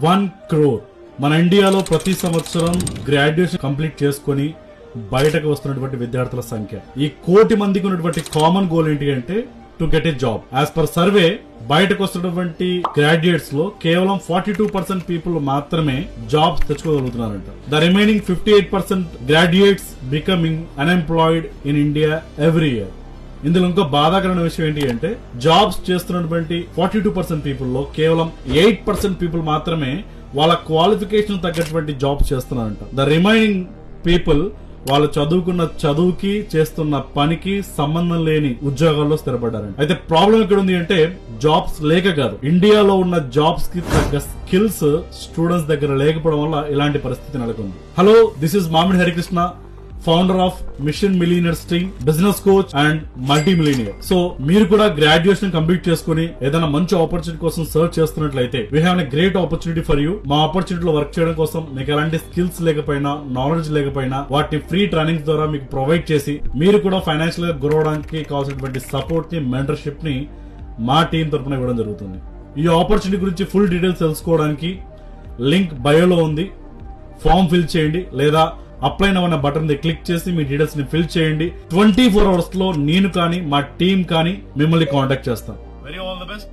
1 crore. మన ఇండియాలో ప్రతి సంవత్సరం గ్రాడ్యుయేషన్ కంప్లీట్ చేసుకుని బయటకు వస్తున్నటువంటి విద్యార్థుల సంఖ్య. ఈ 1 కోటి మందికి ఉన్నటువంటి కామన్ గోల్ ఏంటి అంటే to get a job. As per survey బయటకు వస్తున్నటువంటి గ్రాడ్యుయేట్స్ లో కేవలం 42% పీపుల్ మాత్రమే జాబ్స్ తెచ్చుకోగలుగుతున్నారంట. The remaining 58% graduates becoming unemployed in India every year. ఇందులో ఇంకో బాధాకరమైన విషయం ఏంటి అంటే జాబ్స్ చేస్తున్నటువంటి 42% పీపుల్ లో కేవలం 8% పీపుల్ మాత్రమే వాళ్ళ క్వాలిఫికేషన్ తగ్గటువంటి జాబ్స్ చేస్తున్నారంట. ద రిమైనింగ్ పీపుల్ వాళ్ళు చదువుకున్న చదువుకి చేస్తున్న పనికి సంబంధం లేని ఉద్యోగాల్లో స్థిరపడ్డారంట. అయితే ప్రాబ్లం ఎక్కడ ఉంది అంటే జాబ్స్ లేక కాదు, ఇండియాలో ఉన్న జాబ్స్ కి తగ్గ స్కిల్స్ స్టూడెంట్స్ దగ్గర లేకపోవడం వల్ల ఇలాంటి పరిస్థితి నెలకొంది. Hello, this is Mamidi Harikrishna, founder of mission millionaires team, business coach and multi millionaire. So మీరు కూడా గ్రాడ్యుయేషన్ కంప్లీట్ చేసుకుని ఏదైనా మంచి ఆపర్చునిటీ కోసం సర్చ్ చేస్తున్నట్లయితే we have a great opportunity for you. మా ఆపర్చునిటీలో వర్క్ చేయడం కోసం మీకు ఎలాంటి స్కిల్స్ లేకపోయినా, నాలెడ్జ్ లేకపోయినా వాటిని ఫ్రీ ట్రైనింగ్ ద్వారా మీకు ప్రొవైడ్ చేసి మీరు కూడా ఫైనాన్షియల్ గా గ్రో అవడానికి కావాల్సినటువంటి సపోర్ట్ ని, మెంటర్షిప్ ని మా టీం తరఫున ఇవ్వడం జరుగుతుంది. ఈ ఆపర్చునిటీ గురించి ఫుల్ డీటెయిల్స్ తెలుసుకోవడానికి లింక్ బయోలో ఉంది. ఫామ్ ఫిల్ చేయండి లేదా అప్లై నౌ అనే బటన్ ని క్లిక్ చేసి మీ డీటెయిల్స్ ని ఫిల్ చేయండి. 24 hours లో నేను కానీ మా టీం కానీ మిమ్మల్ని కాంటాక్ట్ చేస్తాం. Very all the best.